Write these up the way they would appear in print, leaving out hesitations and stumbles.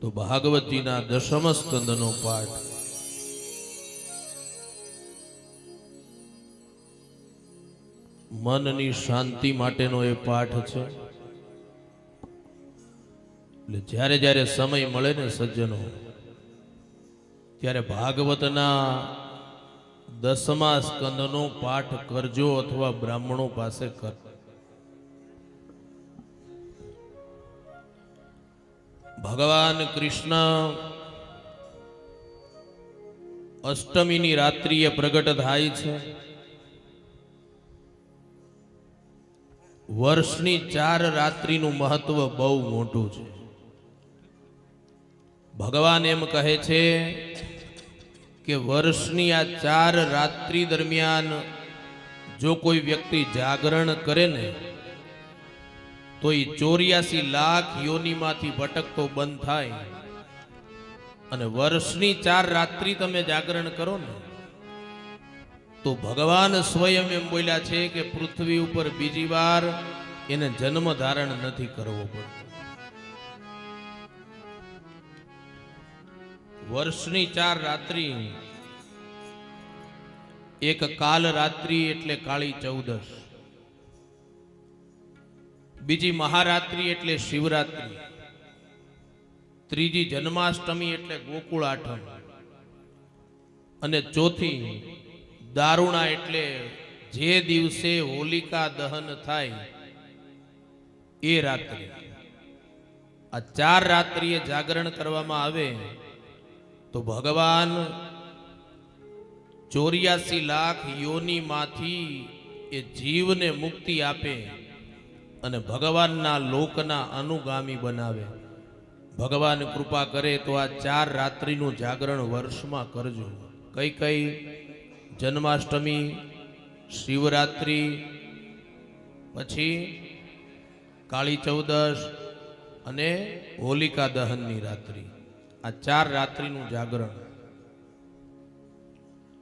તો ભાગવતીના દશમ સ્કંદનો પાઠ મનની શાંતિ માટેનો એ પાઠ છે. એટલે જ્યારે જ્યારે સમય મળે ને સજ્જનો, ત્યારે ભાગવતના દસમા સ્કંદનો પાઠ કરજો અથવા બ્રાહ્મણો પાસે કર. ભગવાન કૃષ્ણ અષ્ટમીની રાત્રિએ પ્રગટ થાય છે. વર્ષની 4 રાત્રિનું મહત્વ બહુ મોટું છે. ભગવાન એમ કહે છે કે વર્ષની આ 4 રાત્રિ દરમિયાન જો કોઈ વ્યક્તિ જાગરણ કરે ને તો એ 84 લાખ યોનિમાંથી ભટકતો બંધ થાય. અને વર્ષની 4 રાત્રિ તમે જાગરણ કરો ને તો ભગવાન સ્વયં એમ બોલ્યા છે કે પૃથ્વી ઉપર બીજી વાર એને જન્મ ધારણ નથી કરવો પડતો. વર્ષની 4 રાત્રિ, એક કાલ રાત્રિ એટલે કાળી ચૌદશ, બીજી મહારાત્રિ એટલે શિવરાત્રિ, ત્રીજી જન્માષ્ટમી એટલે ગોકુળ આઠમ, અને ચોથી દારૂણા એટલે જે દિવસે હોલિકા દહન થાય એ રાત્રિ. આ 4 રાત્રિએ જાગરણ કરવામાં આવે તો ભગવાન 84 લાખ યોનિમાંથી એ જીવને મુક્તિ આપે અને ભગવાનના લોકના અનુગામી બનાવે. ભગવાન કૃપા કરે તો આ 4 રાત્રિનું જાગરણ વર્ષમાં કરજો. કઈ કઈ? જન્માષ્ટમી, શિવરાત્રિ, પછી કાળી ચૌદશ અને હોલિકા દહનની રાત્રિ. આ 4 રાત્રિનું જાગરણ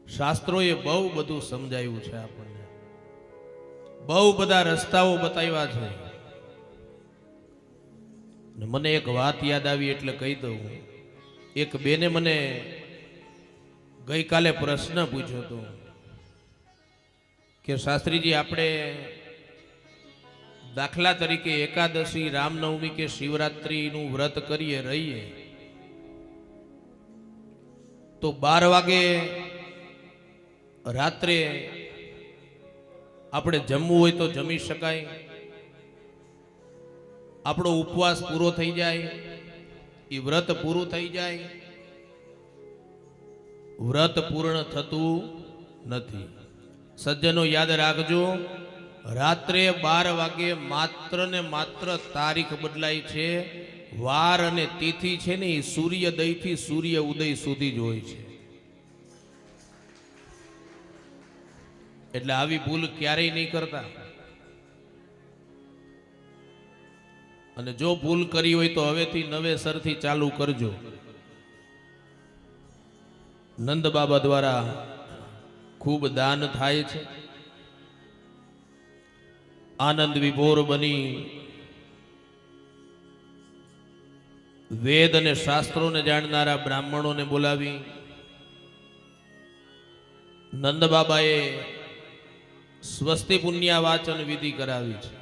શાસ્ત્રોએ બહુ બધું સમજાવ્યું છે. આપણને બહુ બધા રસ્તાઓ બતાવ્યા છે. મને એક વાત યાદ આવી એટલે કહી દઉં. એક બેને મને ગઈકાલે પ્રશ્ન પૂછ્યો હતો કે શાસ્ત્રીજી, આપણે દાખલા તરીકે એકાદશી, રામનવમી કે શિવરાત્રીનું વ્રત કરીએ, રહીએ, તો 12 વાગે રાત્રે આપણે જમવું હોય તો જમી શકાય? આપણો ઉપવાસ પૂરો થઈ જાય? એ વ્રત પૂરું થઈ જાય? વ્રત પૂર્ણ થતું નથી. સજ્જનો યાદ રાખજો, રાત્રે 12 વાગે માત્ર ને માત્ર તારીખ બદલાય છે. વાર અને તિથિ છે ને એ સૂર્યોદયથી સૂર્ય ઉદય સુધી જ હોય છે. એટલે આવી ભૂલ ક્યારેય નહીં કરતા. અને જો ભૂલ કરી હોય તો હવેથી નવેસરથી ચાલુ કરજો. નંદ બાબા દ્વારા ખૂબ દાન થાય છે. આનંદ વિભોર બની વેદ અને શાસ્ત્રોને જાણનારા બ્રાહ્મણોને બોલાવી નંદ બાબાએ સ્વસ્તિ પુણ્ય વાચન વિધિ કરાવી છે.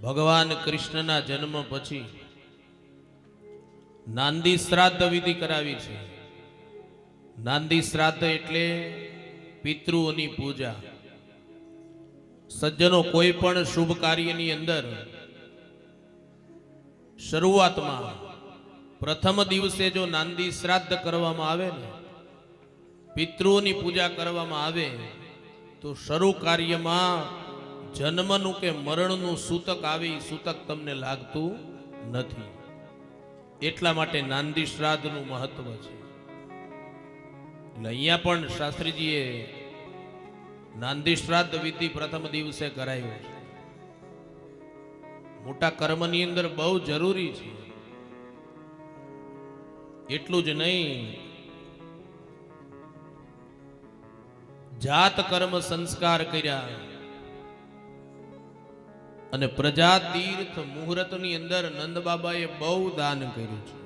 ભગવાન કૃષ્ણના જન્મ પછી નાંદી શ્રાદ્ધ વિધિ કરાવી છે. નાંદી શ્રાદ્ધ એટલે પિતૃઓની પૂજા. સજ્જનો, કોઈ પણ શુભ કાર્યની અંદર શરૂઆતમાં પ્રથમ દિવસે જો નાંદી શ્રાદ્ધ કરવામાં આવે ને, પિતૃઓની પૂજા કરવામાં આવે તો શરૂ કાર્યમાં જન્મનું કે મરણનું સૂતક આવે, એ સૂતક તમને લાગતું નથી. એટલા માટે નાંદી શ્રાદ્ધનું મહત્વ છે. એટલે અહીંયા પણ શાસ્ત્રીજીએ નાંદી શ્રાદ્ધ વિધિ પ્રથમ દિવસે કરાયું છે. મોટા કર્મની અંદર બહુ જરૂરી છે. એટલું જ નહીં, જાત કર્મ સંસ્કાર કર્યા, અને પ્રજા તીર્થ મુહૂર્તની અંદર નંદ બાબાએ બહુ દાન કર્યું છે.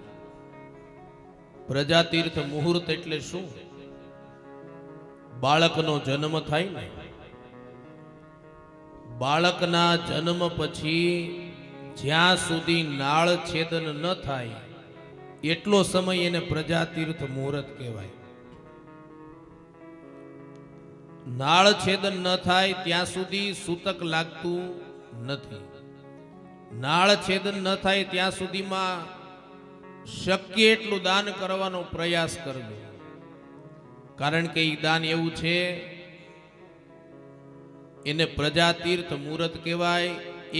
પ્રજા તીર્થ મુહૂર્ત એટલે શું? બાળકનો જન્મ થાય ને, બાળકના જન્મ પછી જ્યાં સુધી નાળ છેદન ન થાય એટલો સમય એને પ્રજા તીર્થ મુહૂર્ત કહેવાય. નાળ છેદન ન થાય ત્યાં સુધી સૂતક લાગતું નથી. નાળ છેદન ન થાય ત્યાં સુધીમાં શક્ય એટલું દાન કરવાનો પ્રયાસ કરજો. કારણ કે એ દાન એવું છે, એને પ્રજા તીર્થ મુહૂર્ત કહેવાય.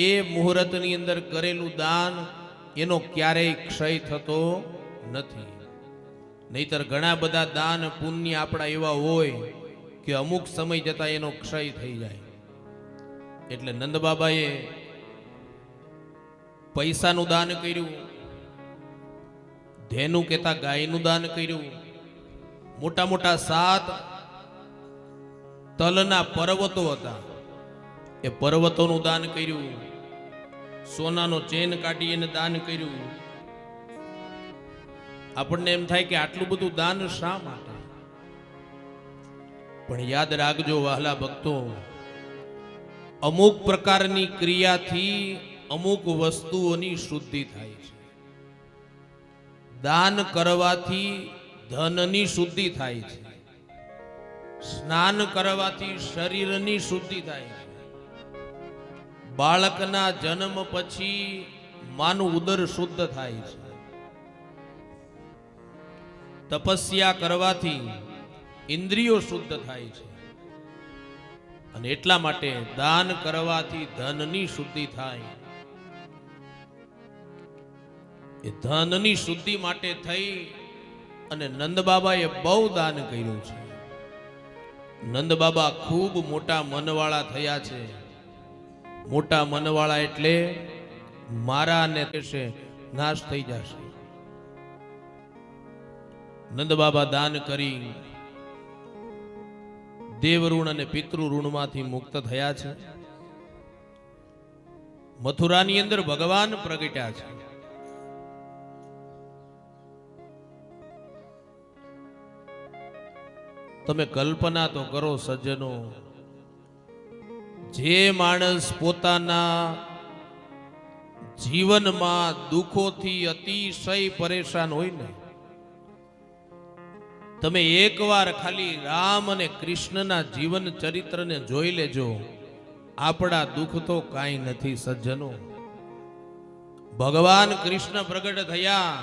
એ મુહૂર્તની અંદર કરેલું દાન એનો ક્યારેય ક્ષય થતો નથી. નહીતર ઘણા બધા દાન પુણ્ય આપણા એવા હોય કે અમુક સમય જતા એનો ક્ષય થઈ જાય. એટલે નંદ બાબાએ પૈસાનું દાન કર્યું, ધેનું કહેતા ગાયનું દાન કર્યું, મોટા મોટા 7 તલના પર્વતો હતા એ પર્વતોનું દાન કર્યું, સોનાનો ચેન કાઢી એને દાન કર્યું. આપણને એમ થાય કે આટલું બધું દાન શા માટે? પણ યાદ રાખજો વહાલા ભક્તો, અમુક પ્રકારની ક્રિયાથી અમુક વસ્તુઓની શુદ્ધિ થાય છે. દાન કરવાથી ધનની શુદ્ધિ થાય છે, સ્નાન કરવાથી શરીરની શુદ્ધિ થાય છે, બાળકના જન્મ પછી માનું ઉદર શુદ્ધ થાય છે, તપસ્યા કરવાથી ઇન્દ્રિયો શુદ્ધ થાય છે. અને એટલા માટે દાન કરવાથી ધનની શુદ્ધિ થાય. એ ધનની શુદ્ધિ માટે થઈ અને નંદ બાબાએ બહુ દાન કર્યું છે. નંદ બાબા ખૂબ મોટા મનવાળા થયા છે. મોટા મનવાળા એટલે મારા ને કહેશે નાશ થઈ જશે. નંદ બાબા દાન કરી દેવ ઋણ અને પિતૃ ઋણમાંથી મુક્ત થયા છે. મથુરાની અંદર ભગવાન પ્રગટ્યા છે. તમે કલ્પના તો કરો સજ્જનો, જે માણસ પોતાના જીવનમાં દુઃખોથી અતિશય પરેશાન હોય ને, તમે એકવાર ખાલી રામ અને કૃષ્ણના જીવન ચરિત્રને જોઈ લેજો. આપણા દુઃખ તો કાંઈ નથી સજ્જનો. ભગવાન કૃષ્ણ પ્રગટ થયા,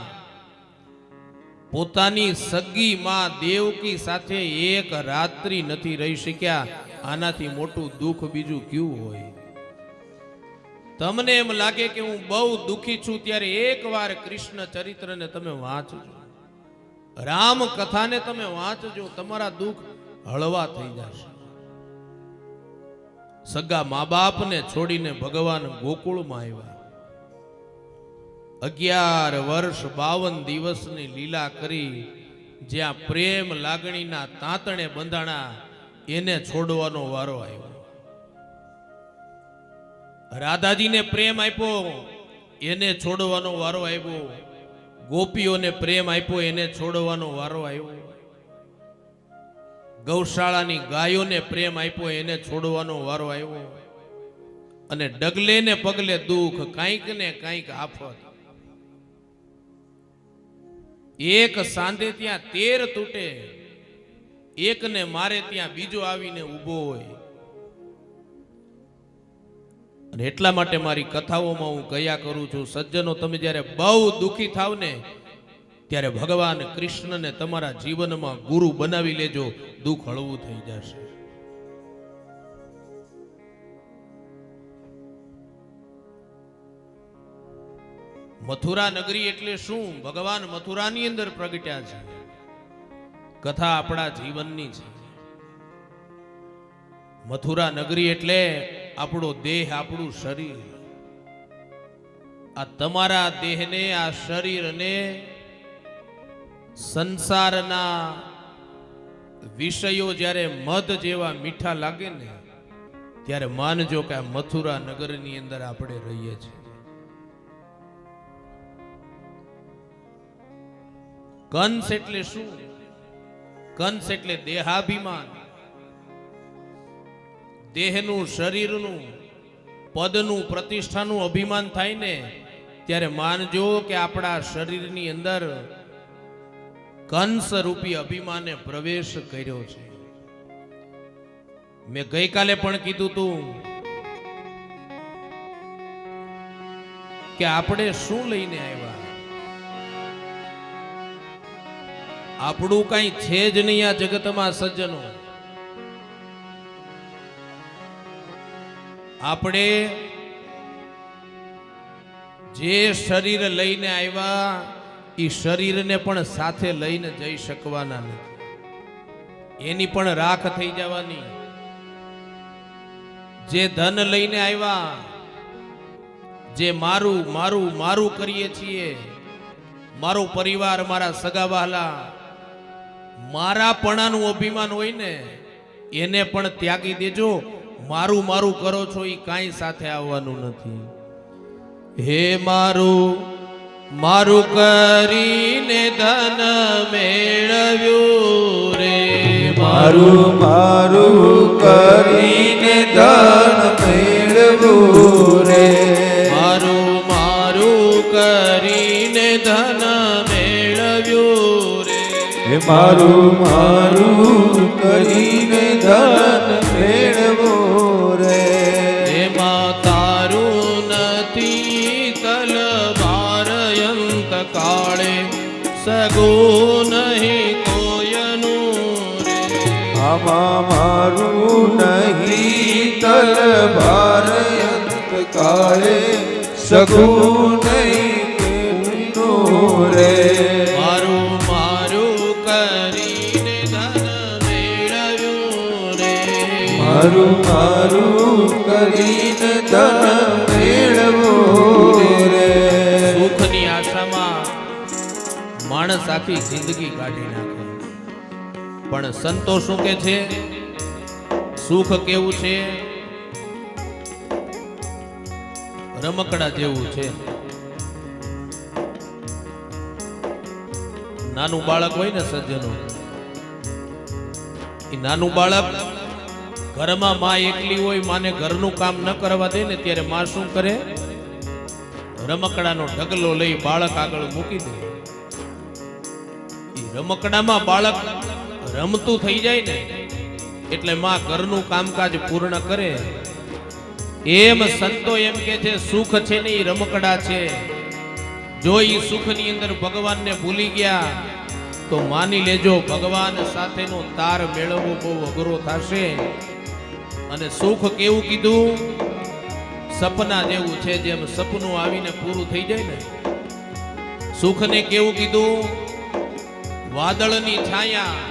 પોતાની સગી માં દેવકી સાથે એક રાત્રિ નથી રહી શક્યા. આનાથી મોટું દુઃખ બીજું ક્યું હોય? તમને એમ લાગે કે હું બહુ દુઃખી છું, ત્યારે એકવાર કૃષ્ણ ચરિત્રને તમે વાંચજો, રામ કથાને તમે વાંચજો, તમારા દુઃખ હળવા થઈ જશે. સગા મા બાપને છોડીને ભગવાન ગોકુળમાં આવ્યા. 11 વર્ષ 52 દિવસની લીલા કરી. જ્યાં પ્રેમ લાગણીના તાંતણે બંધાણા એને છોડવાનો વારો આવ્યો. રાધાજીને પ્રેમ આપ્યો, એને છોડવાનો વારો આવ્યો. ગોપીઓને પ્રેમ આપ્યો, એને છોડવાનો વારો આવ્યો. ગૌશાળાની ગાયોને પ્રેમ આપ્યો, એને છોડવાનો વારો આવ્યો. અને ડગલે ને પગલે દુઃખ, કાંઈક ને કાંઈક આફત. એક સાંધે ત્યાં 13 તૂટે, એકને મારે ત્યાં બીજો આવીને ઊભો હોય. અને એટલા માટે મારી કથાઓમાં હું કયા કરું છું, સજ્જનો તમે જ્યારે બહુ દુઃખી થાવ ને ત્યારે ભગવાન કૃષ્ણને તમારા જીવનમાં ગુરુ બનાવી લેજો, દુઃખ હળવું થઈ જશે. મથુરા નગરી એટલે શું? ભગવાન મથુરાની અંદર પ્રગટ્યા છે. કથા આપણા જીવનની છે. મથુરા નગરી એટલે આપણો દેહ, આપણું શરીર. આ તમારા દેહને, આ શરીરને સંસારના વિષયો જ્યારે મધ જેવા મીઠા લાગે ને ત્યારે માનજો કે આ મથુરા નગરની અંદર આપણે રહીએ છીએ. કંસ એટલે શું? કંસ એટલે દેહાભિમાન. દેહનું, શરીરનું, પદનું, પ્રતિષ્ઠાનું અભિમાન થાય ને ત્યારે માનજો કે આપણા શરીરની અંદર કંસ રૂપી અભિમાને પ્રવેશ કર્યો છે. મેં ગઈકાલે પણ કીધું તું કે આપણે શું લઈને આવ્યા? આપણું કઈ છે જ નહીં આ જગતમાં સજ્જનો. આપણે જે શરીર લઈને આવ્યા એ શરીરને પણ સાથે લઈને જઈ શકવાના નથી. એની પણ રાખ થઈ જવાની. જે ધન લઈને આવ્યા, જે મારું મારું મારું કરીએ છીએ, મારો પરિવાર, મારા સગાવાલા, મારાપણાનું અભિમાન હોય ને એને પણ ત્યાગી દેજો. મારું મારું કરો છો એ કાંઈ સાથે આવવાનું નથી. હે મારું મારું કરીને ધન મેળવ્યું રે, મારું મારું કરીને ધન મેળવ્યું રે, મારું મારું કરીને ધન મેળવ્યું રે, મારું મારું કરીને ધન મેળવ્યું રે. એમાં તારું નથી તલવાર અંત કાળે, સગું નહીં કોયનું રે. આમાં મારું નહીં તલવાર અંત કાળે, સગું નહીં કોઈનું રે. મારું મારું કરીને ધન મેળવ્યું રે, મારું મારું કરીને ધન મેળવ્યું રે. સુખની આશામાં માણસ આખી જિંદગી કાઢી નાખે, પણ સંતો શું કે છે? સુખ કેવું છે? રમકડા જેવું છે. નાનું બાળક હોય ને સજ્જનો, એ નાનું બાળક ઘરમાં માં એકલી હોય, માને ઘરનું કામ ન કરવા દે ને ત્યારે માં શું કરે? રમકડાનો ઢગલો લઈ બાળક આગળ મૂકી દે. એ રમકડામાં બાળક રમતું થઈ જાય ને એટલે માં ઘરનું કામકાજ પૂર્ણ કરે. એમ સંતો એમ કે છે સુખ છે ને એ રમકડા છે. જો એ સુખની અંદર ભગવાનને ભૂલી ગયા તો માની લેજો ભગવાન સાથેનો તાર મેળવવો બહુ અઘરો થશે. અને સુખ કેવું કીધું? સપના જેવું છે. જેમ સપનું આવીને પૂરું થઈ જાય ને, સુખને કેવું કીધું? વાદળની છાયા,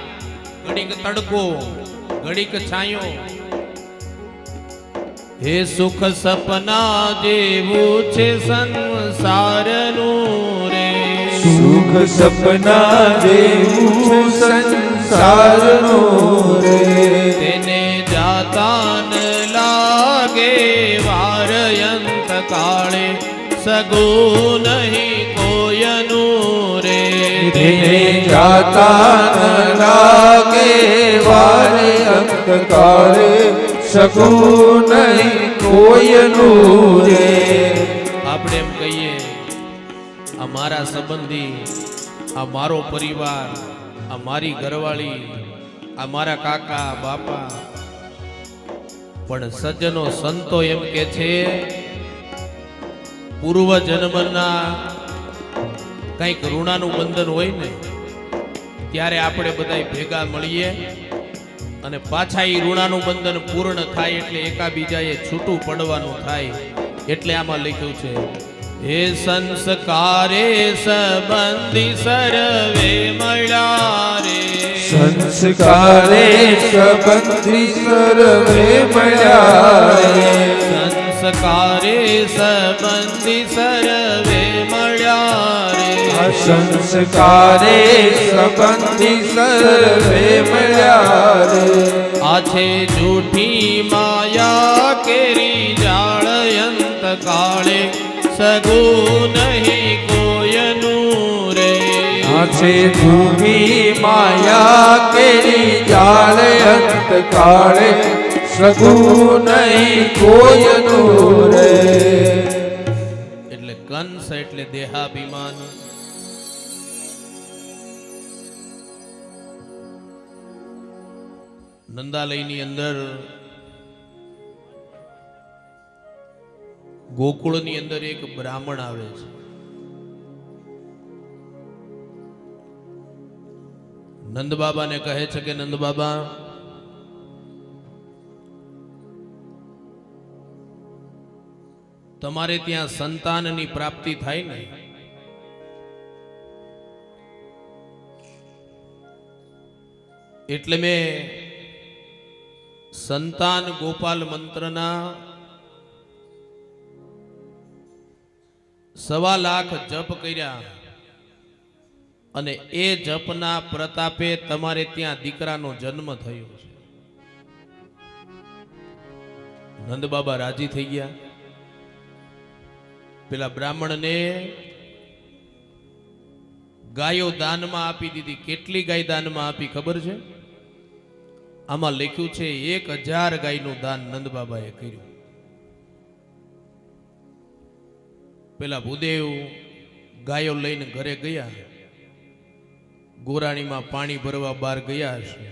ઘડીક તડકો, ઘડીક છાયો. હે સુખ સપના જેવું છે સંસારનું રે, સુખ સપના જેવું સંસારનું રે. તેને જાતા ન લાગે વાર અંત કાળે, સગું નહીં કોયનું રે. તેને જાતા ન લાગે વાર અંત કાળે, સગું નહીં કોયનું રે. આપણે એમ કહીએ આ મારા સંબંધી, આ મારો પરિવાર, આ મારી ઘરવાળી, આ મારા કાકા બાપા, પણ સજ્જનો સંતો એમ કે છે પૂર્વ જન્મના કંઈક ઋણાનું બંધન હોય ને ત્યારે આપણે બધા ભેગા મળીએ અને પાછા એ ઋણાનું બંધન પૂર્ણ થાય એટલે એકાબીજાએ છૂટું પડવાનું થાય. એટલે આમાં લખ્યું છે હે સંસ્કારે સંબંધી સર્વે મળ્યા રે, સંસ્કારે સંબંધી સર્વે મળ્યા રે, સંસ્કારે સંબંધી સર્વે મળ્યા રે, સંસ્કારે સંબંધી સર્વે મળ્યા રે. આ છે જૂઠી માયા કેરી જાળયંત કાળે સગું નહીં કોયનું રે. છે ધૂવી માયા કેરી જાળ અંત કાળે સગું નહીં કોયનું રે. એટલે કંસ એટલે દેહાભિમાન. નંદાલયની અંદર ગોકુળની અંદર એક બ્રાહ્મણ આવે છે. નંદ બાબાને કહે છે કે નંદ બાબા, તમારે ત્યાં સંતાનની પ્રાપ્તિ થાય ને, એટલે મેં સંતાન ગોપાલ મંત્રના 1.25 લાખ જપ કર્યા અને એ જપના પ્રતાપે તમારે ત્યાં દીકરાનો જન્મ થયો છે. નંદ બાબા રાજી થઈ ગયા. પેલા બ્રાહ્મણને ગાયો દાનમાં આપી દીધી. કેટલી ગાય દાનમાં આપી ખબર છે? આમાં લખ્યું છે 1000 ગાયનું દાન નંદ બાબાએ કર્યું. પેલા ભૂદેવ ગાયો લઈને ઘરે ગયા. ગોરાણીમાં પાણી ભરવા બહાર ગયા હશે.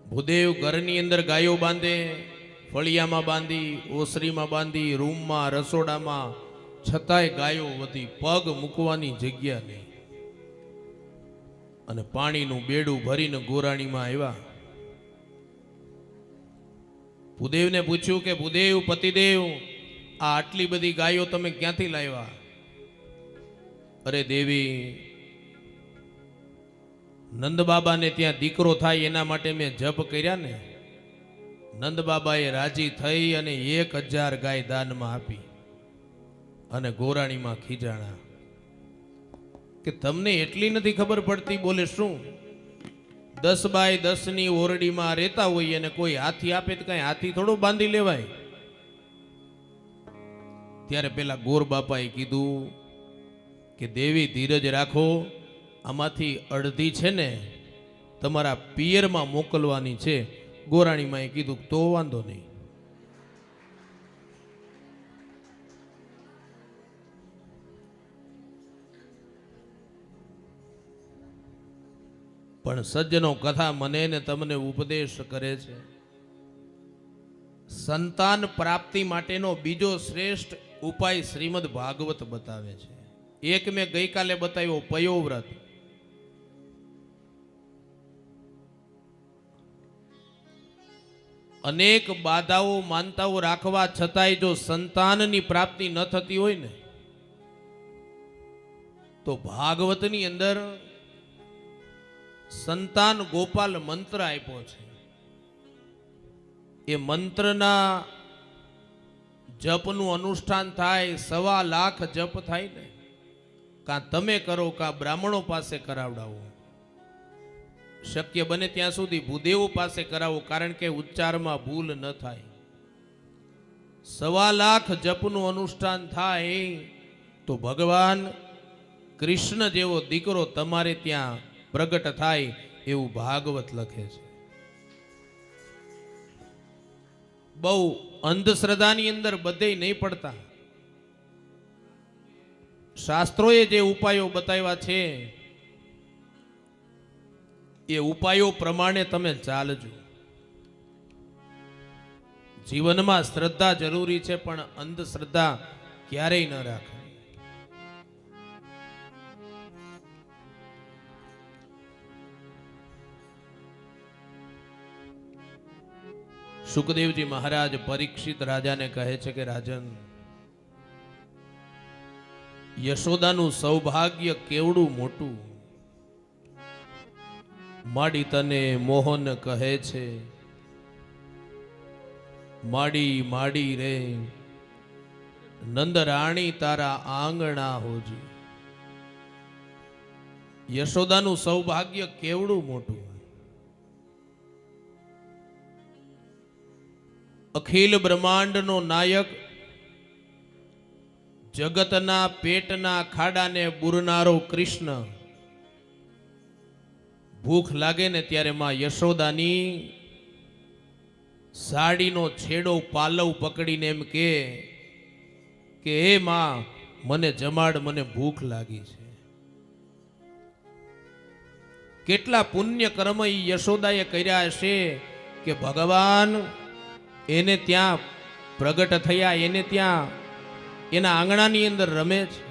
ભૂદેવ ઘરની અંદર ગાયો બાંધે, ફળિયામાં બાંધી, ઓસરીમાં બાંધી, રૂમમાં, રસોડામાં, છતાંય ગાયો વધી, પગ મૂકવાની જગ્યા નહીં. અને પાણીનું બેડું ભરીને ગોરાણીમાં આવ્યા. ભૂદેવને પૂછ્યું કે ભૂદેવ, પતિદેવ, આ આટલી બધી ગાયો તમે ક્યાંથી લાવ્યા? અરે દેવી, નંદ બાબાને ત્યાં દીકરો થાય એના માટે મેં જપ કર્યા ને. નંદ બાબાએ રાજી થઈ અને 1000 ગાય દાનમાં આપી અને ગોરાણીમાં ખીજાણા કે તમને એટલી નથી ખબર પડતી? બોલે શું? 10 બાય 10 ની ઓરડીમાં રહેતા હોય અને કોઈ હાથી આપે તો કઈ હાથી થોડો બાંધી લેવાય? ત્યારે પેલા ગોર બાપાએ કીધું કે દેવી ધીરજ રાખો, આમાંથી અડધી છે ને તમારા પિયરમાં મોકલવાની છે. ગોરાણીમાં કીધું તો વાંધો નહીં. પણ સજ્જનો કથા મને ને તમને ઉપદેશ કરે છે. સંતાન પ્રાપ્તિ માટેનો બીજો શ્રેષ્ઠ ઉપાય શ્રીમદ ભાગવત બતાવે છે. એક મેં ગઈકાલે બતાવ્યો, પયોવ્રત. અનેક બાધાઓ માનતાઓ રાખવા છતાંય જો સંતાનની પ્રાપ્તિ ન થતી હોય ને, તો ભાગવતની અંદર સંતાન ગોપાલ મંત્ર આપ્યો છે. એ મંત્રના જપનું અનુષ્ઠાન થાય, 1.25 લાખ જપ થાય ને, કાં તમે કરો કાં બ્રાહ્મણો પાસે કરાવડાવો. શક્ય બને ત્યાં સુધી ભૂદેવ પાસે કરાવો, કારણ કે ઉચ્ચારમાં ભૂલ ન થાય. 1.25 લાખ જપનું અનુષ્ઠાન થાય તો ભગવાન કૃષ્ણ જેવો દીકરો તમારે ત્યાં પ્રગટ થાય એવું ભાગવત લખે છે. બહુ અંધશ્રદ્ધાની અંદર બધે નહીં પડતા. શાસ્ત્રોએ જે ઉપાયો બતાવ્યા છે એ ઉપાયો પ્રમાણે તમે ચાલજો. જીવનમાં શ્રદ્ધા જરૂરી છે, પણ અંધશ્રદ્ધા ક્યારેય ન રાખે. સુખદેવજી મહારાજ પરીક્ષિત રાજાને કહે છે કે રાજન, યશોદાનું સૌભાગ્ય કેવડું મોટું. માડી તને મોહન કહે છે, માડી માડી રે નંદ રાણી તારા આંગણા હોજી. યશોદાનું સૌભાગ્ય કેવડું મોટું. અખિલ બ્રહ્માંડનો નાયક, જગતના પેટના ખાડાને બુરનારો કૃષ્ણ ભૂખ લાગે ને ત્યારે માં યશોદાની સાડીનો છેડો પાલવ પકડીને એમ કે હે માં મને જમાડ, મને ભૂખ લાગી છે. કેટલા પુણ્ય કર્મ ઈ યશોદાએ કર્યા હશે કે ભગવાન એને ત્યાં પ્રગટ થયા, એને ત્યાં એના આંગણાની અંદર રમે છે.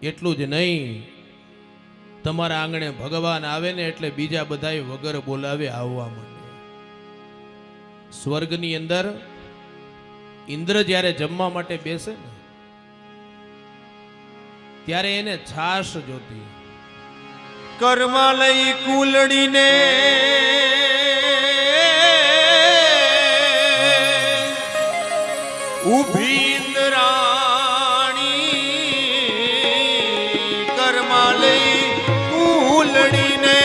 એટલું જ નહીં, તમારા આંગણે ભગવાન આવે ને એટલે બીજા બધાય વગર બોલાવે આવવા માંડે. સ્વર્ગની અંદર ઇન્દ્ર જ્યારે જમવા માટે બેસે ને ત્યારે એને છાશ જોતી. કર્માલય કુલડીને ઉભી ઇન્દ્રાણી, કર્માલય કુલડીને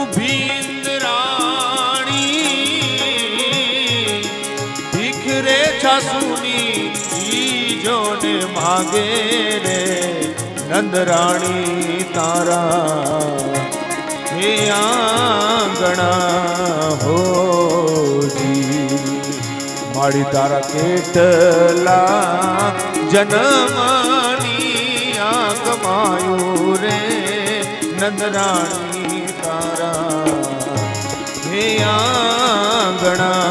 ઉભી ઇન્દ્રાણી, ભીખ રે છાસુની જોને માગે રે નંદરાણી તારા હે આંગણા હોજી. મારી તારા કેટલા જન્મની આ કમાયું રે નંદરાણી તારા હે આંગણા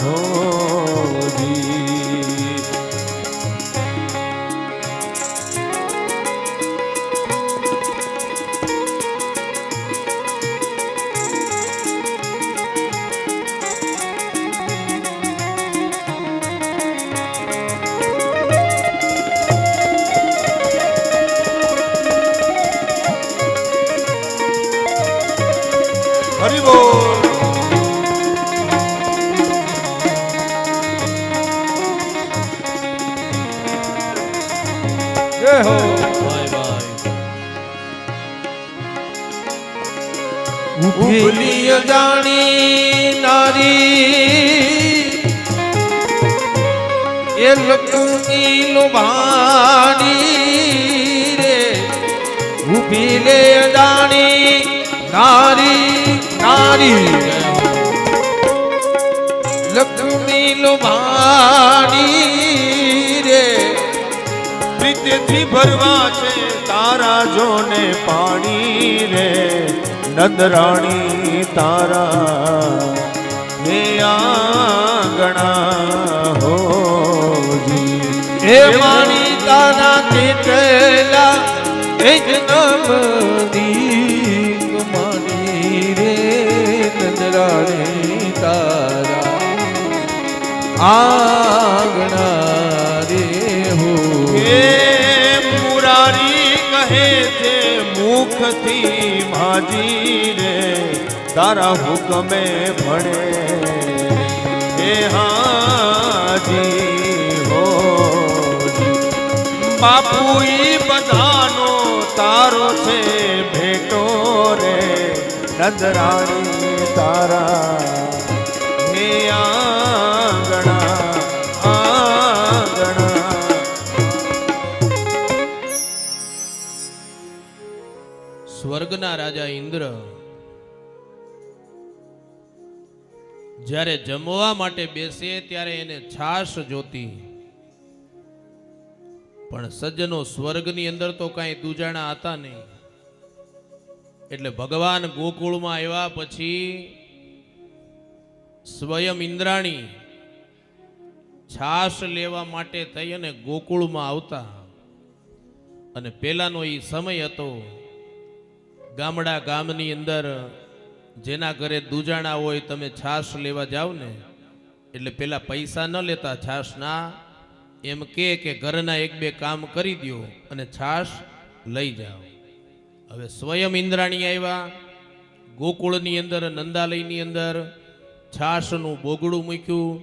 હોજી. હરિ બોલ. જય હો. Bye bye. ઉભેલી અજાણી નારી એ લક્ષ્મી લોભાણી રે. ઉભી લે અજાણી નારી નારી લક્ષ્મી લોભાણી રે. પ્રીતિથી ભરવા છે તારા જોને પાણી રે નંદરાણી તારા હે આંગણા હોજી. હે માણી તારા કેટલા એ જન્મની માણી રે નંદરાણી તારા આંગણા રે હો. હે મુરારી કહે છે મુખથી માજી રે તારા હુકમે ભણે હે હાજી હોજી. બાપુ ઈ બધાનો તારો છે ભેટો રે નંદરાણી તારા હે આંગણા આંગણા. સ્વર્ગના રાજા ઇન્દ્ર જ્યારે જમવા માટે બેસે ત્યારે એને છાશ જોતી. પણ સજ્જનો સ્વર્ગની અંદર તો કાંઈ દુજાણા હતા નહીં. એટલે ભગવાન ગોકુળમાં આવ્યા પછી સ્વયં ઇન્દ્રાણી છાશ લેવા માટે થઈ અને ગોકુળમાં આવતા. અને પેલાનો એ સમય હતો, ગામડા ગામની અંદર જેના ઘરે દુજાણા હોય તમે છાશ લેવા જાવ ને એટલે પેલા પૈસા ન લેતા છાશના, એમ કે ઘરના એક બે કામ કરી દો અને છાશ લઈ જાઓ. હવે સ્વયં ઇન્દ્રાણી આવ્યા ગોકુળની અંદર, નંદાલયની અંદર છાશનું બોગડું મૂક્યું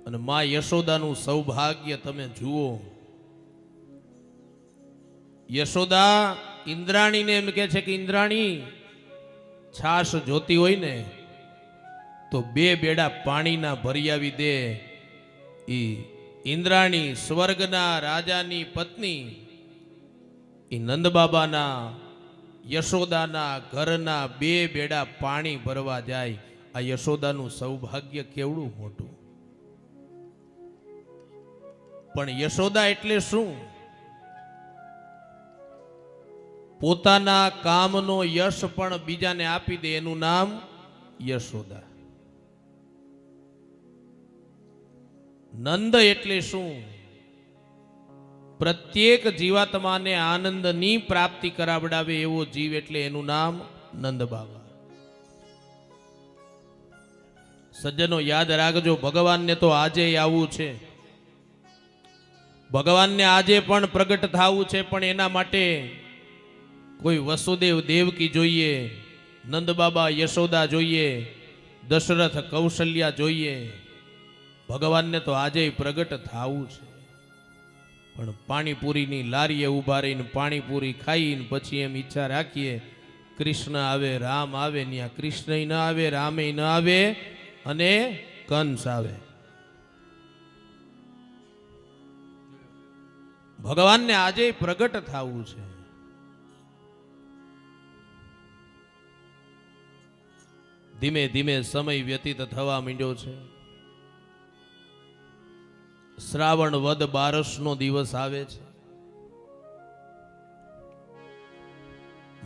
અને માં યશોદાનું સૌભાગ્ય તમે જુઓ. યશોદા ઇન્દ્રાણીને એમ કહે છે કે ઇન્દ્રાણી, છાશ જોતી હોય ને તો 2 બેડા પાણીના ભરી આવી દે. ઈ ઇન્દ્રાણી સ્વર્ગના રાજાની પત્ની ઈ નંદબાબાના યશોદાના ઘરના 2 બેડા પાણી ભરવા જાય. આ યશોદાનું સૌભાગ્ય કેવડું મોટું. પણ યશોદા એટલે શું? પોતાના કામનો યશ પણ બીજાને આપી દે, એનું નામ યશોદા. નંદ એટલે શું? પ્રત્યેક જીવાત્માને આનંદની પ્રાપ્તિ કરાવડાવે એવો જીવ એટલે એનું નામ નંદ બાબા. સજ્જનો યાદ રાખજો, ભગવાનને તો આજે આવવું છે, ભગવાનને આજે પણ પ્રગટ થવું છે, પણ એના માટે કોઈ વસુદેવ દેવકી જોઈએ, નંદ બાબા યશોદા જોઈએ, દશરથ કૌશલ્યા જોઈએ. ભગવાનને તો આજે પ્રગટ થવું છે. પણ પાણીપુરીની લારીએ ઊભા રહીને પાણીપુરી ખાઈને પછી એમ ઈચ્છા રાખીએ કૃષ્ણ આવે, રામ આવે, ત્યાં કૃષ્ણ ન આવે, રામે ન આવે અને કંસ આવે. ભગવાનને આજે પ્રગટ થવું છે. ધીમે ધીમે સમય વ્યતીત થવા માંડ્યો છે. શ્રાવણ વદ 12નો દિવસ આવે છે.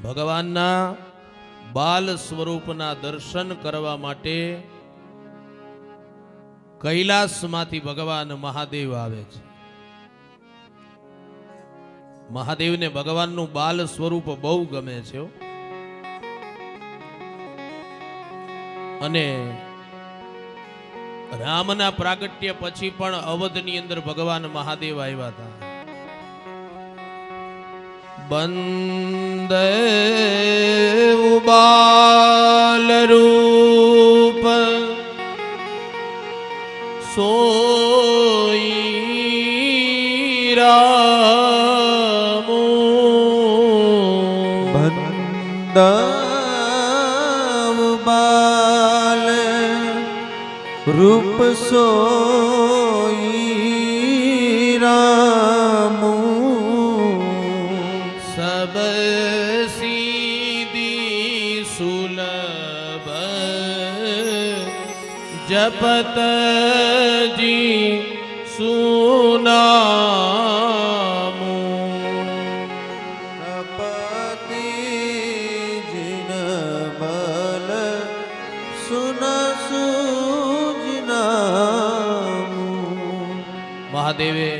ભગવાનના બાલ સ્વરૂપના દર્શન કરવા માટે કૈલાસમાંથી ભગવાન મહાદેવ આવે છે. મહાદેવને ભગવાનનું બાલ સ્વરૂપ બહુ ગમે છે. અને રામના પ્રાગટ્ય પછી પણ અવધની અંદર ભગવાન મહાદેવ આવ્યા હતા. બંદે બાલ રૂપ સોઈ રામો બાલ રૂપ સોઈ રામુ સબ સીધી સુલભ જપત જી સુનામુ તપતિ જીન બલ સુન સુજનામુ. મહાદેવે